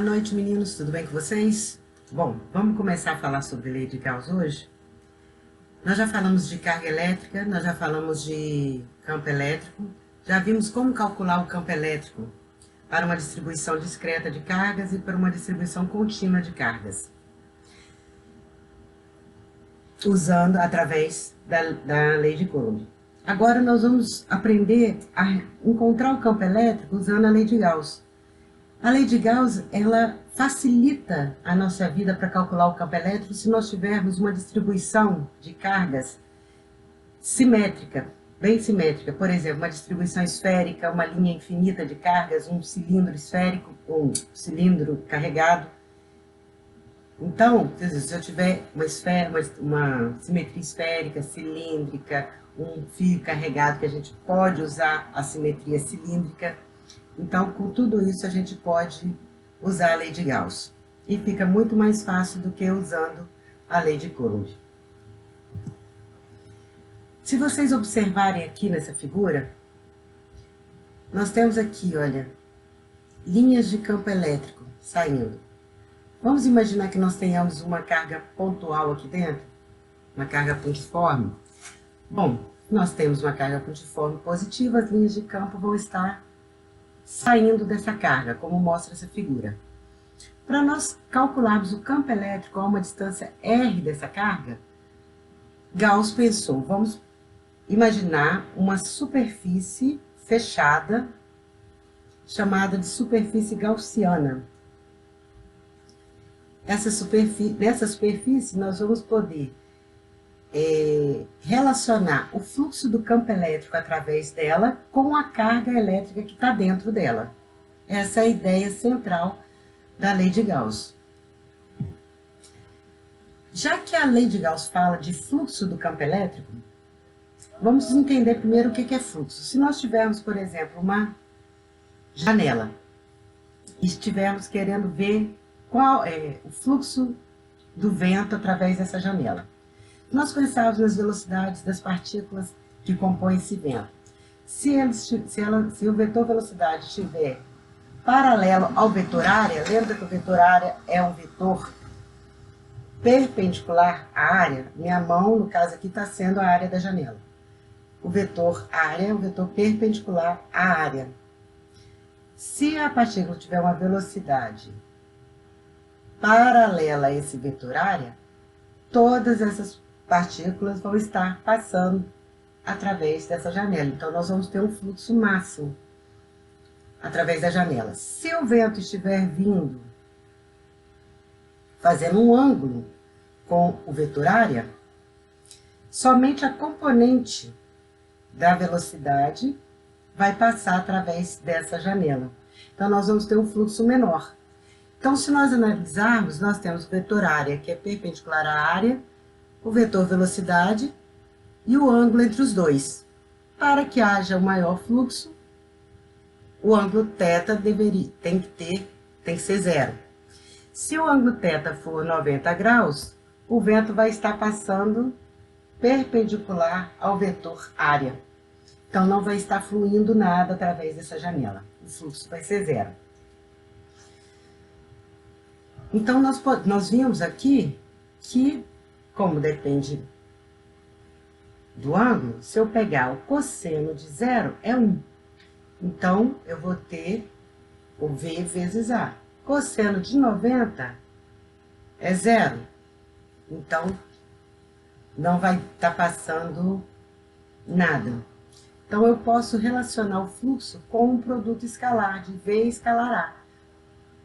noite, meninos, tudo bem com vocês? Bom, vamos começar a falar sobre lei de Gauss hoje. Nós já falamos de carga elétrica, nós já falamos de campo elétrico, já vimos como calcular o campo elétrico para uma distribuição discreta de cargas e para uma distribuição contínua de cargas, usando através da lei de Coulomb. Agora nós vamos aprender a encontrar o campo elétrico usando a lei de Gauss. A lei de Gauss, ela facilita a nossa vida para calcular o campo elétrico se nós tivermos uma distribuição de cargas simétrica, bem simétrica. Por exemplo, uma distribuição esférica, uma linha infinita de cargas, um cilindro esférico, um cilindro carregado. Então, se eu tiver uma simetria esférica, cilíndrica, um fio carregado, que a gente pode usar a simetria cilíndrica. Então, com tudo isso, a gente pode usar a lei de Gauss. E fica muito mais fácil do que usando a lei de Coulomb. Se vocês observarem aqui nessa figura, nós temos aqui, olha, linhas de campo elétrico saindo. Vamos imaginar que nós tenhamos uma carga pontual aqui dentro, uma carga pontiforme. Bom, nós temos uma carga pontiforme positiva, as linhas de campo vão estar saindo dessa carga, como mostra essa figura. Para nós calcularmos o campo elétrico a uma distância R dessa carga, Gauss pensou, vamos imaginar uma superfície fechada, chamada de superfície gaussiana. Nessa superfície, nós vamos poder relacionar o fluxo do campo elétrico através dela com a carga elétrica que está dentro dela. Essa é a ideia central da lei de Gauss. Já que a lei de Gauss fala de fluxo do campo elétrico, vamos entender primeiro o que é fluxo. Se nós tivermos, por exemplo, uma janela e estivermos querendo ver qual é o fluxo do vento através dessa janela, nós pensávamos nas velocidades das partículas que compõem esse vento. Se o vetor velocidade estiver paralelo ao vetor área, lembra que o vetor área é um vetor perpendicular à área? Minha mão, no caso aqui, está sendo a área da janela. O vetor área é um vetor perpendicular à área. Se a partícula tiver uma velocidade paralela a esse vetor área, todas essas partículas vão estar passando através dessa janela. Então, nós vamos ter um fluxo máximo através da janela. Se o vento estiver vindo, fazendo um ângulo com o vetor área, somente a componente da velocidade vai passar através dessa janela. Então, nós vamos ter um fluxo menor. Então, se nós analisarmos, nós temos o vetor área, que é perpendicular à área, o vetor velocidade e o ângulo entre os dois. Para que haja um maior fluxo, o ângulo θ tem que ser zero. Se o ângulo θ for 90 graus, o vento vai estar passando perpendicular ao vetor área. Então, não vai estar fluindo nada através dessa janela. O fluxo vai ser zero. Então, nós vimos aqui que, como depende do ângulo, se eu pegar o cosseno de zero, é 1. Então, eu vou ter o V vezes A. Cosseno de 90 é 0. Então, não vai estar passando nada. Então, eu posso relacionar o fluxo com um produto escalar, de V escalar A.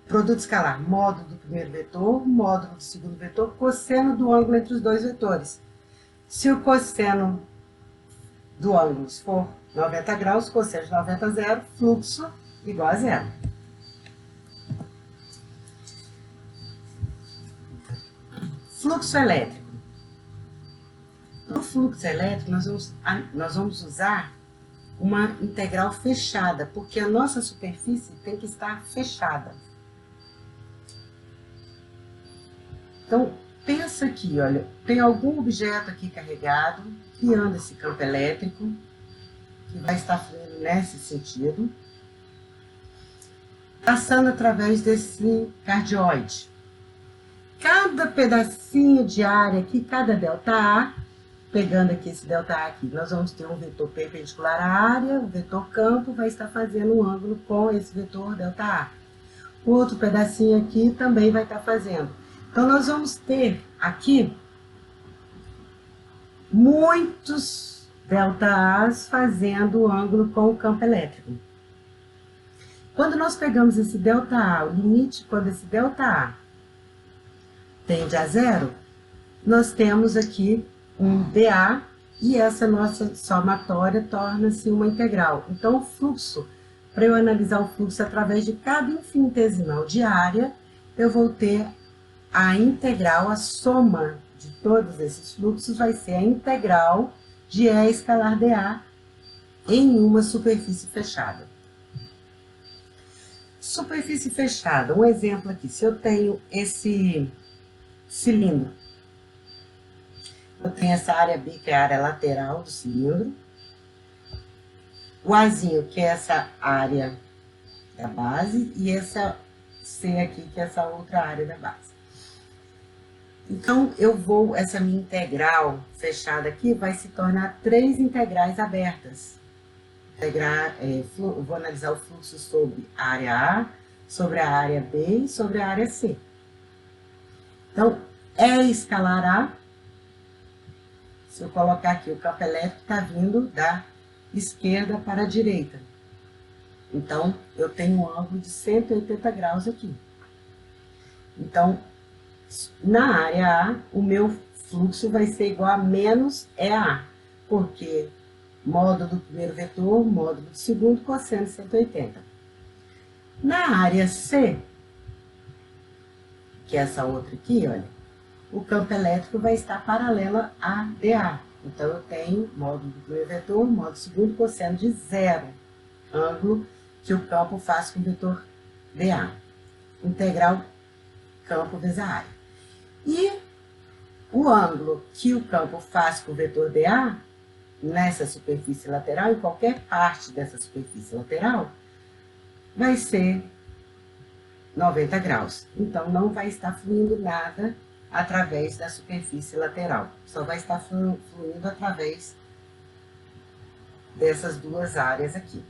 Produto escalar, módulo do primeiro vetor, módulo do segundo vetor, cosseno do ângulo entre os dois vetores. Se o cosseno do ângulo for 90 graus, cosseno de 90 a 0, fluxo igual a 0. Fluxo elétrico. No fluxo elétrico, nós vamos usar uma integral fechada, porque a nossa superfície tem que estar fechada. Então, pensa aqui, olha, tem algum objeto aqui carregado, criando esse campo elétrico, que vai estar fluindo nesse sentido. passando através desse cardioide. Cada pedacinho de área aqui, cada ΔA, pegando aqui esse ΔA aqui, nós vamos ter um vetor perpendicular à área, o vetor campo vai estar fazendo um ângulo com esse vetor ΔA. O outro pedacinho aqui também vai estar fazendo. Então, nós vamos ter aqui muitos ΔAs fazendo o ângulo com o campo elétrico. Quando nós pegamos esse ΔA, o limite, quando esse ΔA tende a zero, nós temos aqui um dA e essa nossa somatória torna-se uma integral. Então, o fluxo, para eu analisar o fluxo através de cada infinitesimal de área, eu vou ter a integral, a soma de todos esses fluxos vai ser a integral de E escalar dA em uma superfície fechada. Superfície fechada, um exemplo aqui, se eu tenho esse cilindro, eu tenho essa área B, que é a área lateral do cilindro, o Azinho, que é essa área da base, e essa C aqui, que é essa outra área da base. Então, essa minha integral fechada aqui vai se tornar 3 integrais abertas. Vou analisar o fluxo sobre a área A, sobre a área B e sobre a área C. Então, E escalar A, se eu colocar aqui, o campo elétrico está vindo da esquerda para a direita. Então, eu tenho um ângulo de 180 graus aqui. Então, na área A, o meu fluxo vai ser igual a menos EA, porque módulo do primeiro vetor, módulo do segundo, cosseno de 180. Na área C, que é essa outra aqui, olha, o campo elétrico vai estar paralelo a dA. Então, eu tenho módulo do primeiro vetor, módulo do segundo, cosseno de zero, ângulo que o campo faz com o vetor dA. Integral campo vezes a área. E o ângulo que o campo faz com o vetor dA, nessa superfície lateral, em qualquer parte dessa superfície lateral, vai ser 90 graus. Então, não vai estar fluindo nada através da superfície lateral. Só vai estar fluindo através dessas duas áreas aqui.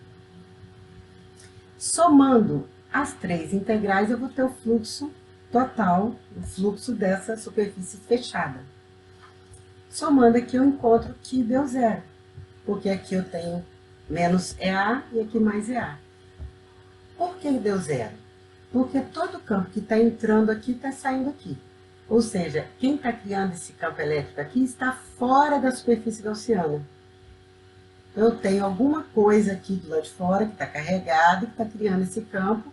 Somando as 3 integrais, eu vou ter o fluxo total, o fluxo dessa superfície fechada. Somando aqui, eu encontro que deu zero, porque aqui eu tenho menos EA e aqui mais EA. Por que deu zero? Porque todo campo que está entrando aqui está saindo aqui. Ou seja, quem está criando esse campo elétrico aqui está fora da superfície gaussiana. Então, eu tenho alguma coisa aqui do lado de fora que está carregada, que está criando esse campo.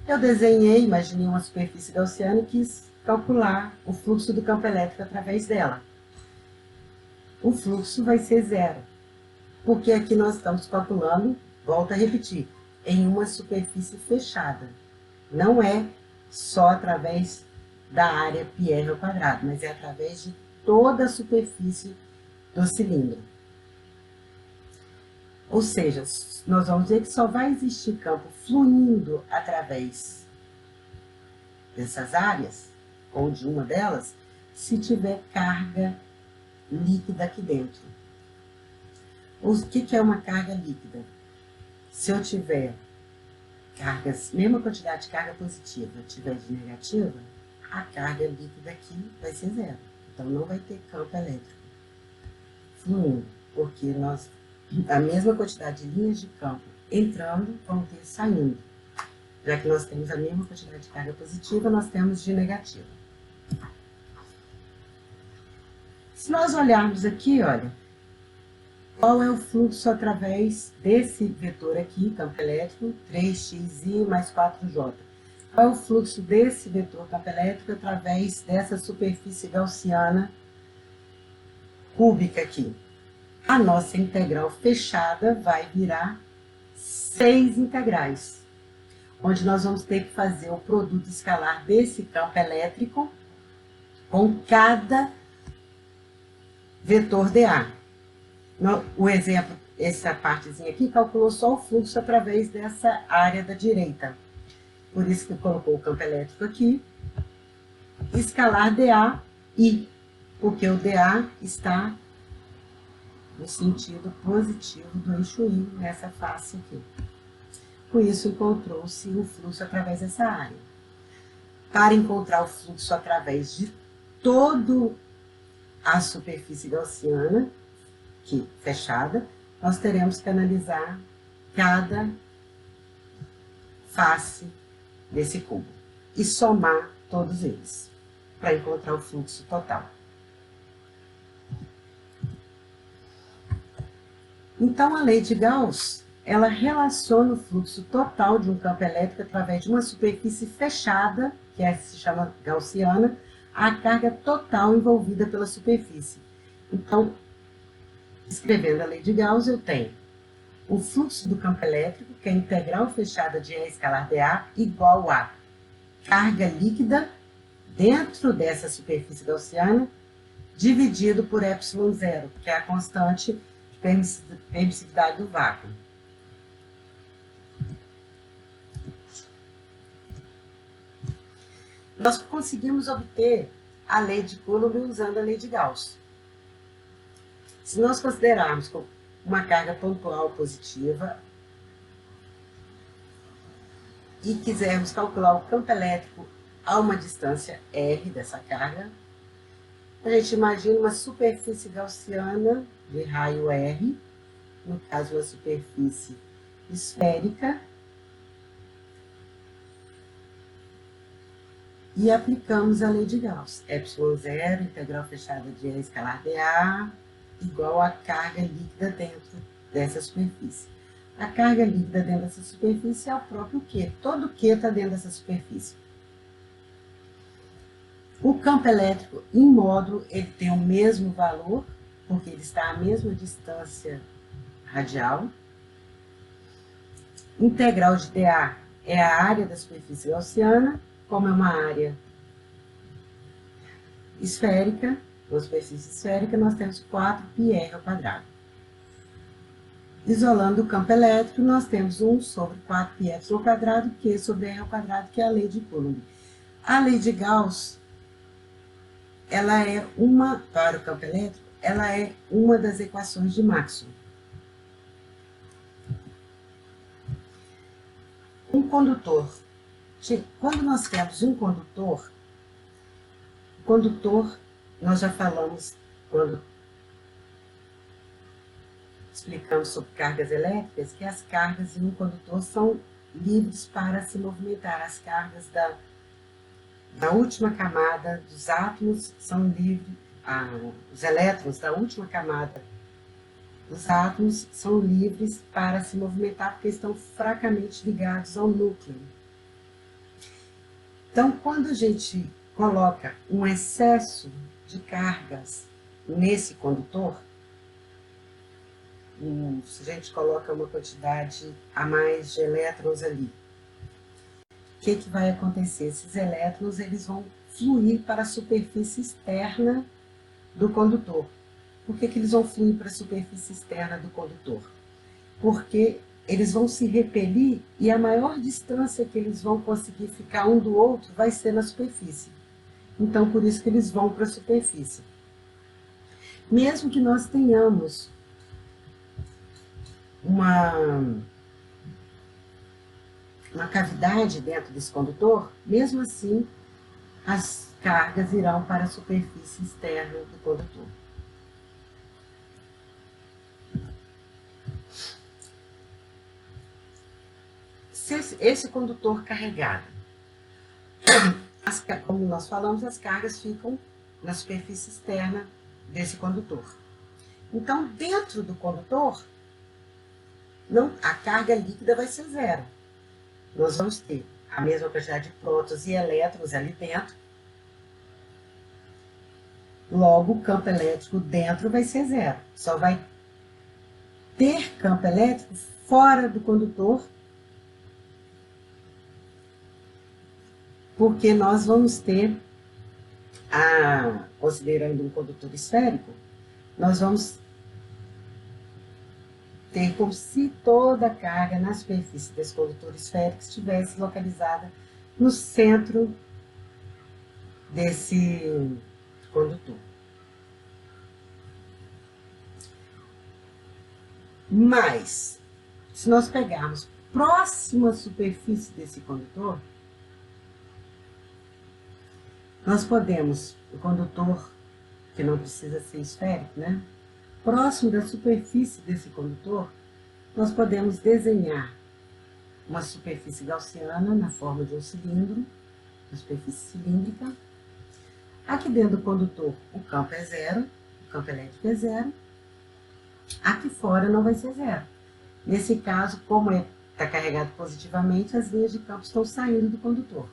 Eu desenhei, imaginei uma superfície gaussiana e quis calcular o fluxo do campo elétrico através dela. O fluxo vai ser zero, porque aqui nós estamos calculando, volto a repetir, em uma superfície fechada. Não é só através da área πr ao quadrado, mas é através de toda a superfície do cilindro. Ou seja, nós vamos ver que só vai existir campo fluindo através dessas áreas, ou de uma delas, se tiver carga líquida aqui dentro. O que é uma carga líquida? Se eu tiver cargas, mesma quantidade de carga positiva, tiver de negativa, a carga líquida aqui vai ser zero. Então, não vai ter campo elétrico fluindo, porque a mesma quantidade de linhas de campo entrando vão ter saindo. Já que nós temos a mesma quantidade de carga positiva, nós temos de negativa. Se nós olharmos aqui, olha, qual é o fluxo através desse vetor aqui, campo elétrico, 3xi mais 4j. Qual é o fluxo desse vetor campo elétrico através dessa superfície gaussiana cúbica aqui? A nossa integral fechada vai virar 6 integrais, onde nós vamos ter que fazer o produto escalar desse campo elétrico com cada vetor dA. O exemplo, essa partezinha aqui, calculou só o fluxo através dessa área da direita. por isso que colocou o campo elétrico aqui, escalar dA, I, porque o dA está no sentido positivo do eixo I, nessa face aqui. Com isso, encontrou-se o fluxo através dessa área. Para encontrar o fluxo através de toda a superfície gaussiana, que fechada, nós teremos que analisar cada face desse cubo e somar todos eles para encontrar o fluxo total. Então, a lei de Gauss, ela relaciona o fluxo total de um campo elétrico através de uma superfície fechada, que se chama gaussiana, à carga total envolvida pela superfície. Então, escrevendo a lei de Gauss, eu tenho o fluxo do campo elétrico, que é a integral fechada de E escalar dA, igual a carga líquida dentro dessa superfície gaussiana, dividido por ε0, que é a constante de permissividade do vácuo. Nós conseguimos obter a lei de Coulomb usando a lei de Gauss. Se nós considerarmos uma carga pontual positiva e quisermos calcular o campo elétrico a uma distância r dessa carga, a gente imagina uma superfície gaussiana de raio R, no caso uma superfície esférica, e aplicamos a lei de Gauss. ε0, integral fechada de E escalar dA, igual a carga líquida dentro dessa superfície. A carga líquida dentro dessa superfície é o próprio Q. Todo Q está dentro dessa superfície. O campo elétrico em módulo, ele tem o mesmo valor, porque ele está à mesma distância radial. Integral de dA é a área da superfície gaussiana, como é uma área esférica, uma superfície esférica, nós temos 4πr ao quadrado. Isolando o campo elétrico, nós temos 1 sobre 4πr ao quadrado, Q sobre R ao quadrado, que é a lei de Coulomb. A lei de Gauss, ela é para o campo elétrico, ela é uma das equações de Maxwell. Um condutor. Quando nós temos um condutor, nós já falamos, quando explicamos sobre cargas elétricas, que as cargas em um condutor são livres para se movimentar. As cargas da última camada dos átomos são livres, os elétrons da última camada dos átomos são livres para se movimentar porque estão fracamente ligados ao núcleo. Então, quando a gente coloca um excesso de cargas nesse condutor, se a gente coloca uma quantidade a mais de elétrons ali, o que vai acontecer? Esses elétrons eles vão fluir para a superfície externa do condutor. Por que eles vão fluir para a superfície externa do condutor? Porque eles vão se repelir e a maior distância que eles vão conseguir ficar um do outro vai ser na superfície. Então, por isso que eles vão para a superfície. Mesmo que nós tenhamos uma cavidade dentro desse condutor, mesmo assim, as cargas irão para a superfície externa do condutor. Se esse condutor carregado, como nós falamos, as cargas ficam na superfície externa desse condutor. Então, dentro do condutor, a carga líquida vai ser zero. Nós vamos ter a mesma quantidade de prótons e elétrons ali dentro. Logo, o campo elétrico dentro vai ser zero. Só vai ter campo elétrico fora do condutor, porque nós vamos ter, considerando um condutor esférico, nós vamos ter como se toda a carga na superfície desse condutor esférico estivesse localizada no centro desse condutor. Mas, se nós pegarmos próximo à superfície desse condutor, nós podemos, o condutor, que não precisa ser esférico, né? Próximo da superfície desse condutor, nós podemos desenhar uma superfície gaussiana na forma de um cilindro, uma superfície cilíndrica. Aqui dentro do condutor, o campo é zero, o campo elétrico é zero. Aqui fora não vai ser zero. Nesse caso, como está carregado positivamente, as linhas de campo estão saindo do condutor.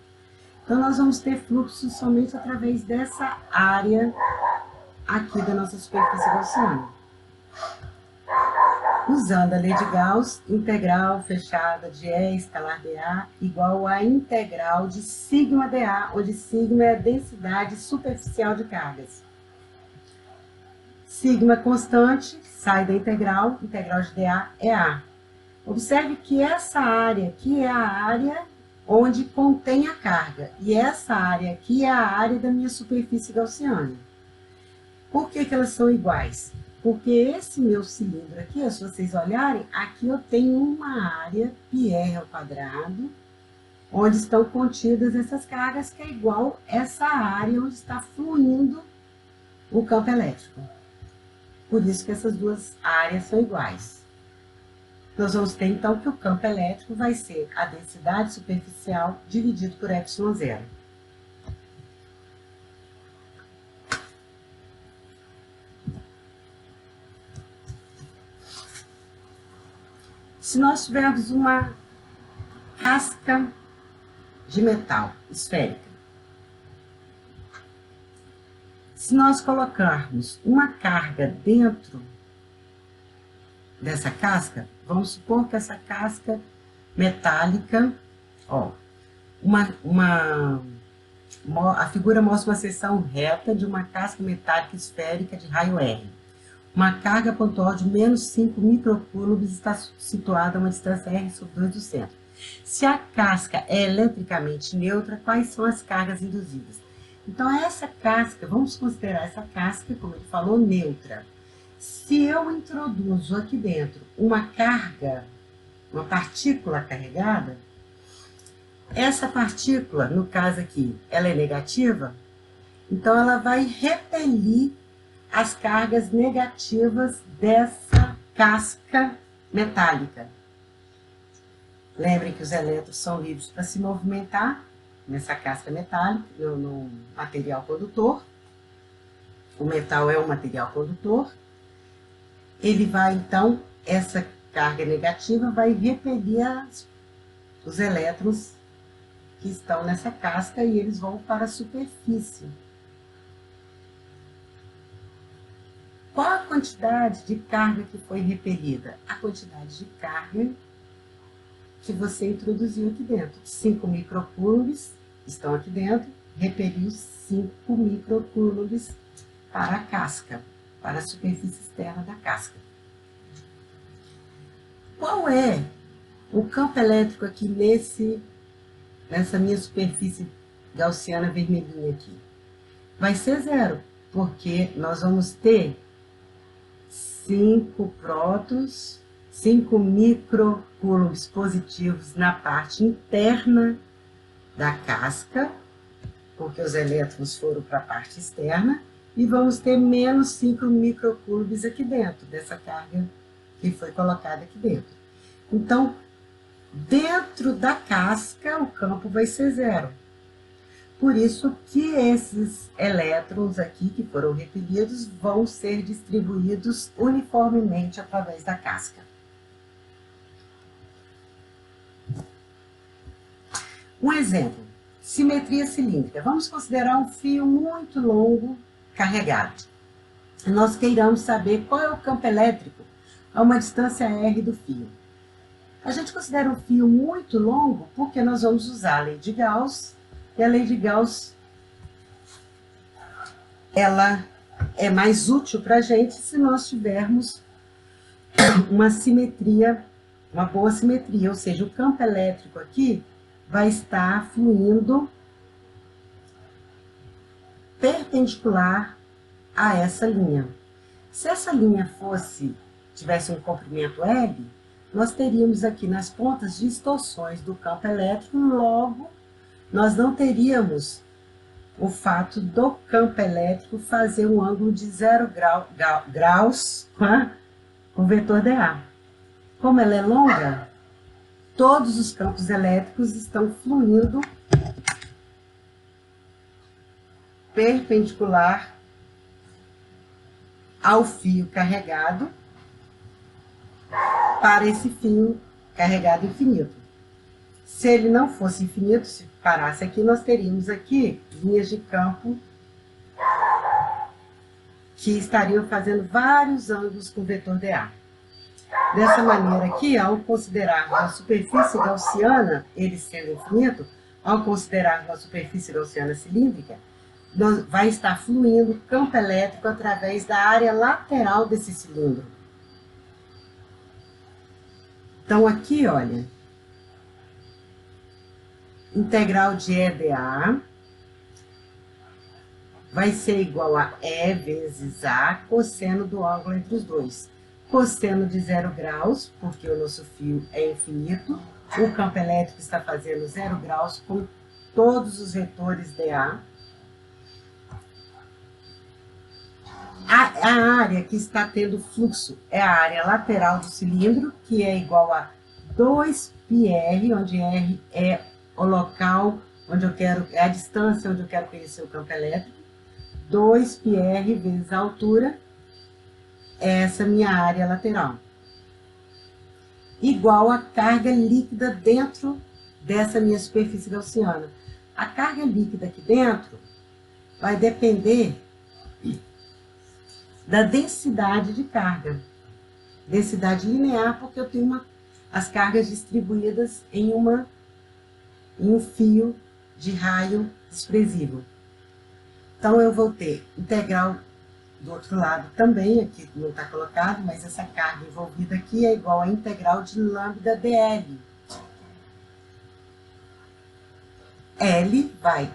Então, nós vamos ter fluxo somente através dessa área aqui da nossa superfície gaussiana. Usando a lei de Gauss, integral fechada de E escalar dA igual a integral de sigma dA, onde sigma é a densidade superficial de cargas. Sigma constante, sai da integral de dA é A. Observe que essa área aqui é a área onde contém a carga, e essa área aqui é a área da minha superfície gaussiana. Por que elas são iguais? Porque esse meu cilindro aqui, se vocês olharem, aqui eu tenho uma área πr ao quadrado, onde estão contidas essas cargas, que é igual essa área onde está fluindo o campo elétrico. Por isso que essas duas áreas são iguais. Nós vamos ter, então, que o campo elétrico vai ser a densidade superficial dividido por ε0. Se nós tivermos uma casca de metal esférica, se nós colocarmos uma carga dentro dessa casca, vamos supor que essa casca metálica, ó, a figura mostra uma seção reta de uma casca metálica esférica de raio R. Uma carga pontual de menos 5 microcoulombs está situada a uma distância R sobre 2 do centro. Se a casca é eletricamente neutra, quais são as cargas induzidas? Então, essa casca, vamos considerar essa casca, como ele falou, neutra. Se eu introduzo aqui dentro uma carga, uma partícula carregada, essa partícula, no caso aqui, ela é negativa, então ela vai repelir as cargas negativas dessa casca metálica. Lembrem que os elétrons são livres para se movimentar nessa casca metálica, no material condutor. O metal é um material condutor. Ele vai, então, essa carga negativa vai repelir os elétrons que estão nessa casca e eles vão para a superfície. Qual a quantidade de carga que foi repelida? A quantidade de carga que você introduziu aqui dentro. 5 microcoulombs estão aqui dentro, repeliu 5 microcoulombs para a casca, para a superfície externa da casca. Qual é o campo elétrico aqui nessa minha superfície gaussiana vermelhinha aqui? Vai ser zero, porque nós vamos ter 5 prótons, 5 microcoulombs positivos na parte interna da casca, porque os elétrons foram para a parte externa, e vamos ter menos 5 microcoulombs aqui dentro, dessa carga que foi colocada aqui dentro. Então, dentro da casca, o campo vai ser zero. Por isso que esses elétrons aqui, que foram repelidos, vão ser distribuídos uniformemente através da casca. Um exemplo, simetria cilíndrica. Vamos considerar um fio muito longo carregado. Nós queiramos saber qual é o campo elétrico a uma distância R do fio. A gente considera um fio muito longo porque nós vamos usar a lei de Gauss, e a lei de Gauss ela é mais útil para a gente se nós tivermos uma simetria, uma boa simetria, ou seja, o campo elétrico aqui vai estar fluindo perpendicular a essa linha. Se essa linha tivesse um comprimento L, nós teríamos aqui nas pontas distorções do campo elétrico, logo nós não teríamos o fato do campo elétrico fazer um ângulo de 0 graus com o vetor dA. Como ela é longa, todos os campos elétricos estão fluindo perpendicular ao fio carregado para esse fio carregado infinito. Se ele não fosse infinito, se parasse aqui, nós teríamos aqui linhas de campo que estariam fazendo vários ângulos com o vetor dA. Dessa maneira aqui, ao considerarmos a superfície gaussiana, ele sendo infinito, ao considerarmos a superfície gaussiana cilíndrica, vai estar fluindo campo elétrico através da área lateral desse cilindro. Então, aqui, olha, integral de EdA vai ser igual a E vezes A, cosseno do ângulo entre os dois. Cosseno de 0 graus, porque o nosso fio é infinito, o campo elétrico está fazendo 0 graus com todos os vetores dA. A área que está tendo fluxo é a área lateral do cilindro, que é igual a 2πr, onde R é o local onde eu quero, é a distância onde eu quero conhecer o campo elétrico. 2πr vezes a altura, essa minha área lateral. Igual a carga líquida dentro dessa minha superfície gaussiana. A carga líquida aqui dentro vai depender da densidade de carga. Densidade linear, porque eu tenho as cargas distribuídas em um fio de raio desprezível. Então, eu vou ter integral do outro lado também, aqui não está colocado, mas essa carga envolvida aqui é igual a integral de lambda dL. L vai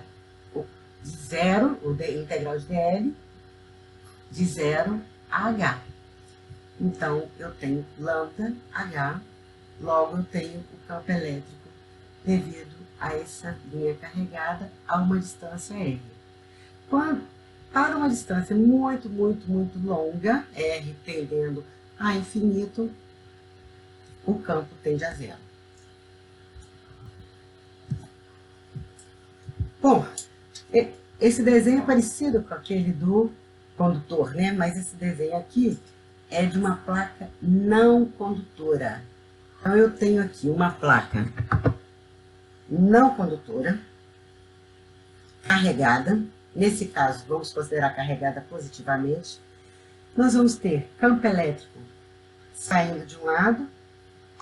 de 0, integral de dL, de 0 a H. Então, eu tenho lambda H, logo eu tenho o campo elétrico devido a essa linha carregada a uma distância R. Para uma distância muito longa, R tendendo a infinito, o campo tende a 0. Bom, esse desenho é parecido com aquele do condutor, né? Mas esse desenho aqui é de uma placa não condutora. Então, eu tenho aqui uma placa não condutora, carregada. Nesse caso, vamos considerar carregada positivamente. Nós vamos ter campo elétrico saindo de um lado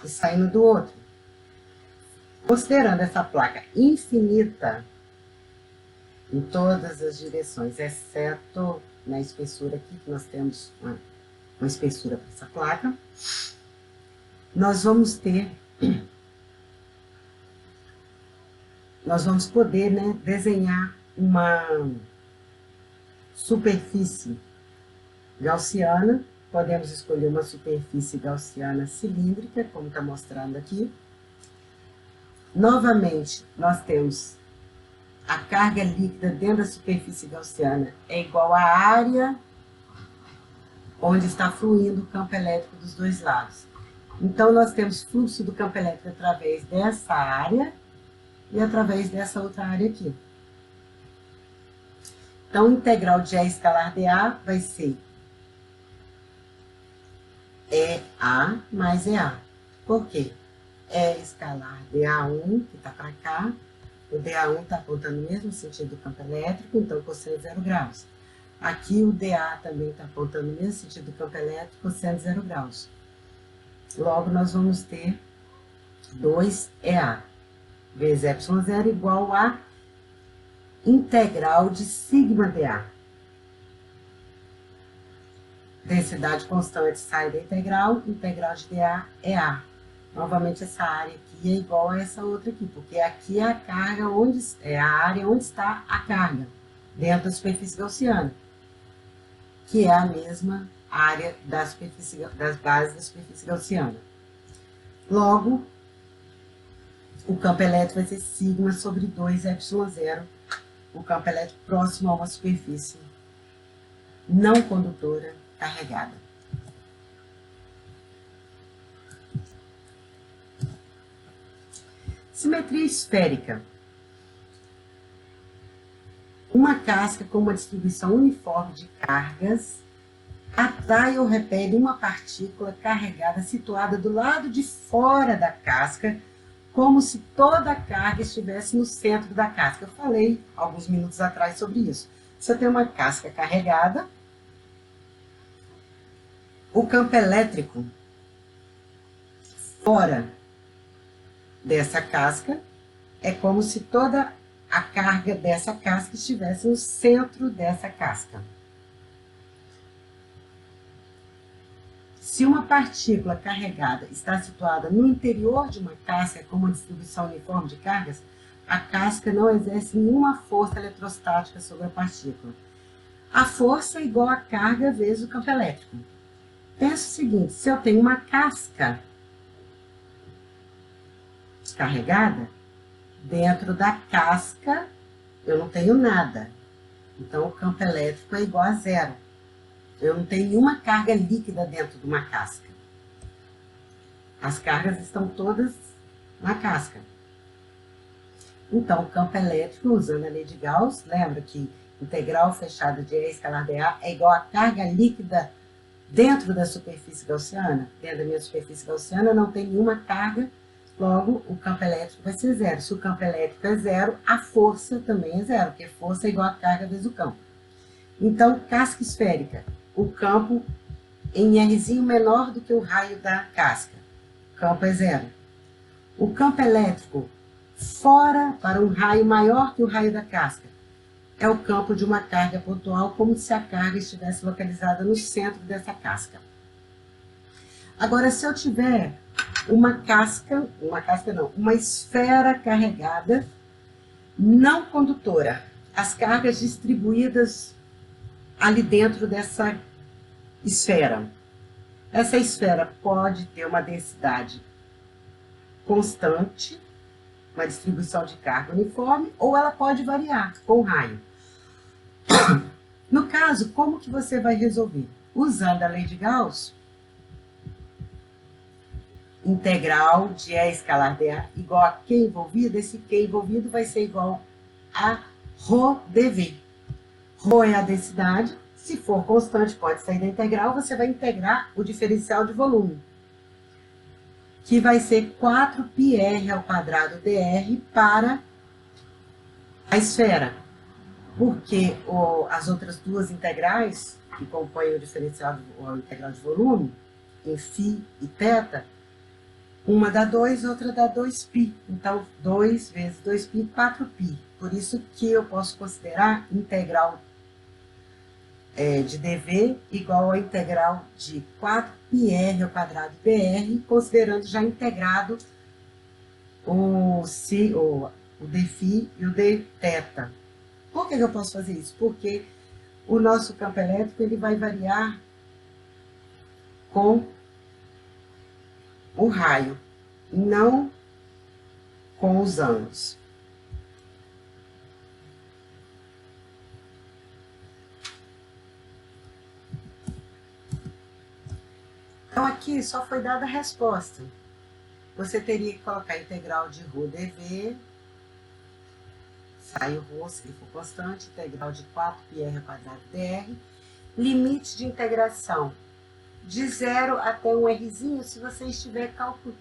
e saindo do outro. Considerando essa placa infinita em todas as direções, exceto na espessura aqui, que nós temos uma espessura para essa placa, nós vamos poder, né, desenhar uma superfície gaussiana. Podemos escolher uma superfície gaussiana cilíndrica, como está mostrando aqui. Novamente, nós temos a carga líquida dentro da superfície gaussiana é igual à área onde está fluindo o campo elétrico dos dois lados. Então, nós temos fluxo do campo elétrico através dessa área e através dessa outra área aqui. Então, o integral de E escalar dA vai ser EA mais EA. Por quê? E escalar dA1, que está para cá, o dA1 está apontando no mesmo sentido do campo elétrico, então cosseno 0 graus. Aqui o dA também está apontando no mesmo sentido do campo elétrico, cosseno 0 graus. Logo, nós vamos ter 2EA vezes ε0 igual a integral de sigma dA densidade constante sai da integral de dA é A. Novamente, essa área aqui é igual a essa outra aqui, porque aqui é a carga é a área onde está a carga, dentro da superfície gaussiana, que é a mesma área das bases da superfície gaussiana. Logo, o campo elétrico vai ser sigma sobre 2ε0, o campo elétrico próximo a uma superfície não condutora carregada. Simetria esférica. Uma casca com uma distribuição uniforme de cargas atrai ou repele uma partícula carregada situada do lado de fora da casca, como se toda a carga estivesse no centro da casca. Eu falei alguns minutos atrás sobre isso. Se eu tenho uma casca carregada, o campo elétrico fora dessa casca é como se toda a carga dessa casca estivesse no centro dessa casca. Se uma partícula carregada está situada no interior de uma casca com uma distribuição uniforme de cargas, a casca não exerce nenhuma força eletrostática sobre a partícula. A força é igual a carga vezes o campo elétrico. Pensa o seguinte, se eu tenho uma casca carregada, dentro da casca eu não tenho nada. Então, o campo elétrico é igual a zero. Eu não tenho nenhuma carga líquida dentro de uma casca. As cargas estão todas na casca. Então, o campo elétrico, usando a lei de Gauss, lembra que integral fechada de E escalar dA é igual a carga líquida dentro da superfície gaussiana? Dentro da minha superfície gaussiana não tem nenhuma carga, logo o campo elétrico vai ser zero. Se o campo elétrico é zero, a força também é zero, porque força é igual a carga vezes o campo. Então, casca esférica, o campo em Rzinho menor do que o raio da casca. O campo é zero. O campo elétrico fora para um raio maior que o raio da casca é o campo de uma carga pontual, como se a carga estivesse localizada no centro dessa casca. Agora, se eu tiver uma esfera carregada não condutora, as cargas distribuídas ali dentro dessa esfera. Essa esfera pode ter uma densidade constante, uma distribuição de carga uniforme, ou ela pode variar com o raio. No caso, como que você vai resolver? Usando a lei de Gauss, integral de E escalar dA igual a Q envolvido, esse Q envolvido vai ser igual a ρ dV. Ρ é a densidade, se for constante pode sair da integral, você vai integrar o diferencial de volume, que vai ser 4πr ao quadrado dr para a esfera, porque as outras duas integrais que compõem o diferencial, o integral de volume, em φ e θ, uma dá 2, outra dá 2π. Então, 2 vezes 2π, 4π. Por isso que eu posso considerar integral de dV igual a integral de 4πr ao quadrado dr, considerando já integrado o dφ e o dθ. Por que eu posso fazer isso? Porque o nosso campo elétrico ele vai variar com o raio, não com os ângulos. Então, aqui só foi dada a resposta. Você teria que colocar a integral de ρ dV, sai o ρ, se ele for constante, integral de 4πr ao quadrado dr, limite de integração de 0 até um Rzinho, se você estiver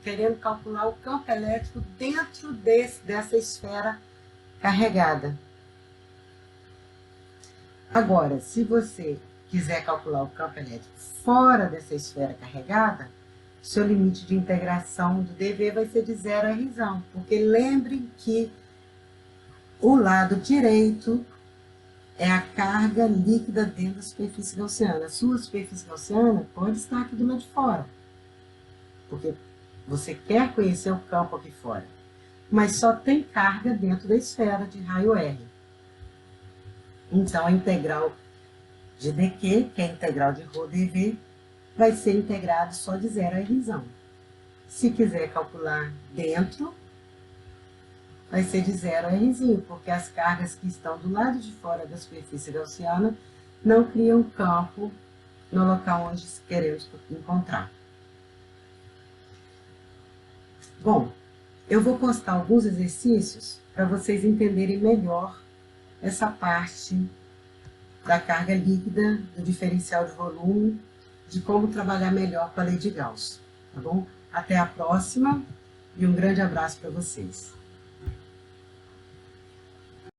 querendo calcular o campo elétrico dentro dessa esfera carregada. Agora, se você quiser calcular o campo elétrico fora dessa esfera carregada, seu limite de integração do dV vai ser de 0 a Rzão, porque lembrem que o lado direito é a carga líquida dentro da superfície gaussiana. A sua superfície gaussiana pode estar aqui do lado de fora, porque você quer conhecer o campo aqui fora, mas só tem carga dentro da esfera de raio R. Então, a integral de dq, que é a integral de ρdv, vai ser integrado só de 0 a r. Se quiser calcular dentro, vai ser de 0 a r, porque as cargas que estão do lado de fora da superfície gaussiana não criam campo no local onde queremos encontrar. Bom, eu vou postar alguns exercícios para vocês entenderem melhor essa parte da carga líquida, do diferencial de volume, de como trabalhar melhor com a lei de Gauss, tá bom? Até a próxima e um grande abraço para vocês.